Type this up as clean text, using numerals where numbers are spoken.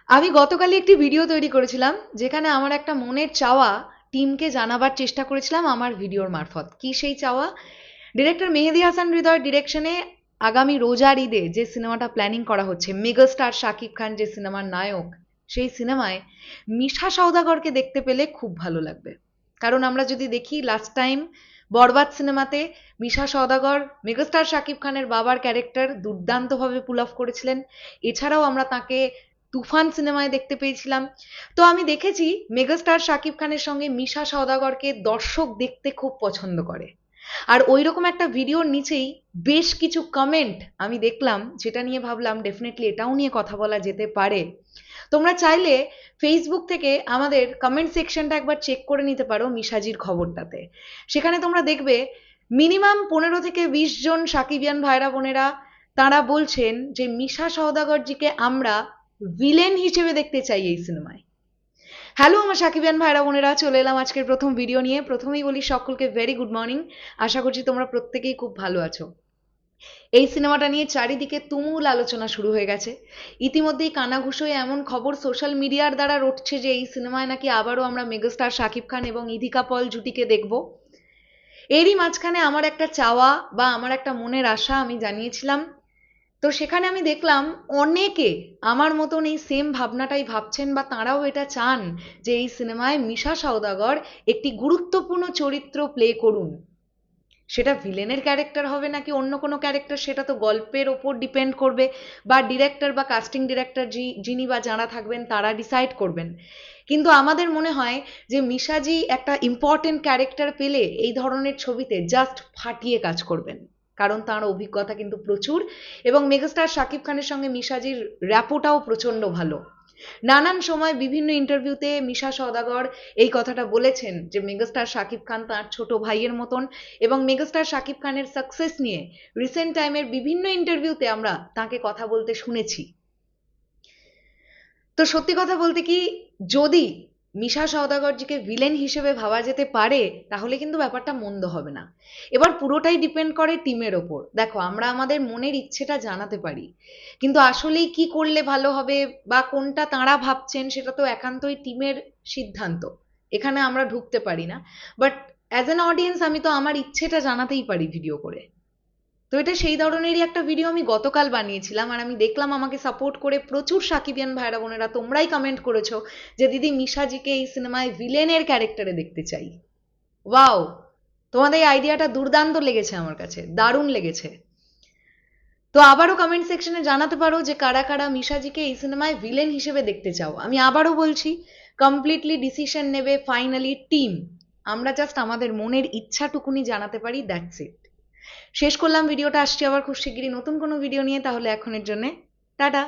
আমি গতকালই একটি ভিডিও তৈরি করেছিলাম যেখানে আমার একটা মনের চাওয়া টিমকে জানাবার চেষ্টা করেছিলাম আমার ভিডিওর মারফত। কি সেই চাওয়া? ডিরেক্টর মেহেদী হাসান হৃদয়ের ডিরেকশনে আগামী রোজার ঈদে যে সিনেমাটা প্ল্যানিং করা হচ্ছে, মেগাস্টার শাকিব খান যে সিনেমার নায়ক, সেই সিনেমায় মিশা সওদাগরকে দেখতে পেলে খুব ভালো লাগবে। কারণ আমরা যদি দেখি লাস্ট টাইম বরবাদ সিনেমাতে মিশা সওদাগর মেগাস্টার শাকিব খানের বাবার ক্যারেক্টার দুর্দান্তভাবে পুল অফ করেছিলেন। এছাড়াও আমরা তাকে তুফান সিনেমায় দেখতে পেয়েছিলাম। তো আমি দেখেছি মেগাস্টার শাকিব খানের সঙ্গে মিশা সওদাগরকে দর্শক দেখতে খুব পছন্দ করে। আর ওইরকম একটা ভিডিওর নিচেই বেশ কিছু কমেন্ট আমি দেখলাম, যেটা নিয়ে ভাবলাম ডেফিনেটলি এটাও নিয়ে কথা বলা যেতে পারে। তোমরা চাইলে ফেসবুক থেকে আমাদের কমেন্ট সেকশনটা একবার চেক করে নিতে পারো মিশাজির খবরটাতে। সেখানে তোমরা দেখবে মিনিমাম 15 থেকে 20 জন সাকিবিয়ান ভাইরা বোনেরা তারা বলছেন যে মিশা সওদাগরজিকে আমরা ভিলেন হিসেবে দেখতে চাই এই সিনেমায়। হ্যালো আমার সাকিবিয়ান ভাইরা বোনেরা, চলে এলাম আজকের প্রথম ভিডিও নিয়ে। প্রথমেই বলি সকলকে ভেরি গুড মর্নিং। আশা করছি তোমরা প্রত্যেকেই খুব ভালো আছো। এই সিনেমাটা নিয়ে চারিদিকে তুমুল আলোচনা শুরু হয়ে গেছে। ইতিমধ্যেই কানাঘুষোয় এমন খবর সোশ্যাল মিডিয়ার দ্বারা রটছে যে এই সিনেমায় নাকি আবারও আমরা মেগাস্টার শাকিব খান এবং ইধিকা পল জুটিকে দেখব। এরই মাঝখানে আমার একটা চাওয়া বা আমার একটা মনের আশা আমি জানিয়েছিলাম। তো সেখানে আমি দেখলাম অনেকে আমার মতন এই সেম ভাবনাটাই ভাবছেন বা তাঁরাও এটা চান যে এই সিনেমায় মিশা সওদাগর একটি গুরুত্বপূর্ণ চরিত্র প্লে করুন। সেটা ভিলেনের ক্যারেক্টার হবে নাকি অন্য কোনো ক্যারেক্টার, সেটা তো গল্পের ওপর ডিপেন্ড করবে, বা ডিরেক্টর বা কাস্টিং ডিরেক্টর যিনি বা যারা থাকবেন তারা ডিসাইড করবেন। কিন্তু আমাদের মনে হয় যে মিশাজি একটা ইম্পর্টেন্ট ক্যারেক্টার পেলে এই ধরনের ছবিতে জাস্ট ফাটিয়ে কাজ করবেন। কারণ তার অভিজ্ঞতা কিন্তু প্রচুর, এবং মেগাস্টার শাকিব খানের সঙ্গে মিশাজির র্যাপোটাও প্রচন্ড ভালো। নানান সময় বিভিন্ন ইন্টারভিউতে মিশা সওদাগর এই কথাটা বলেছেন যে মেগাস্টার শাকিব খান তার ছোট ভাইয়ের মতন, এবং মেগাস্টার শাকিব খানের সাকসেস নিয়ে রিসেন্ট টাইমের বিভিন্ন ইন্টারভিউতে আমরা তাকে কথা বলতে শুনেছি। তো সত্যি কথা বলতে কি, যদি মিশা সওদাগরজিকে ভিলেন হিসেবে ভাবা যেতে পারে তাহলে কিন্তু ব্যাপারটা মন্দ হবে না। এবার পুরোটাই ডিপেন্ড করে টিমের ওপর। দেখো, আমরা আমাদের মনের ইচ্ছেটা জানাতে পারি, কিন্তু আসলেই কি করলে ভালো হবে বা কোনটা তাঁরা ভাবছেন সেটা তো একান্তই টিমের সিদ্ধান্ত। এখানে আমরা ঢুকতে পারি না। বাট অ্যাজ অ্যান অডিয়েন্স আমি তো আমার ইচ্ছেটা জানাতেই পারি ভিডিও করে। তো এটা সেই ধরনেরই একটা ভিডিও আমি গতকাল বানিয়েছিলাম, আর আমি দেখলাম আমাকে সাপোর্ট করে প্রচুর সাকিবিয়ান ভাইরা বোনেরা তোমরাই কমেন্ট করেছো যে দিদি মিশাজিকে এই সিনেমায় ভিলেনের ক্যারেক্টারে দেখতে চাই। ওয়াও, তোমাদের এই আইডিয়াটা দুর্দান্ত লেগেছে, আমার কাছে দারুণ লেগেছে। তো আবারও কমেন্ট সেকশনে জানাতে পারো যে কারা কারা মিশাজিকে এই সিনেমায় ভিলেন হিসেবে দেখতে চাও। আমি আবারও বলছি, কমপ্লিটলি ডিসিশন নেবে ফাইনালি টিম। আমরা জাস্ট আমাদের মনের ইচ্ছাটুকুনি জানাতে পারি, দ্যাটস ইট। শেষ করলাম ভিডিওটা, আসছি আবার খুব শিগগিরই নতুন কোনো ভিডিও নিয়ে। তাহলে এখনের জন্য টাটা।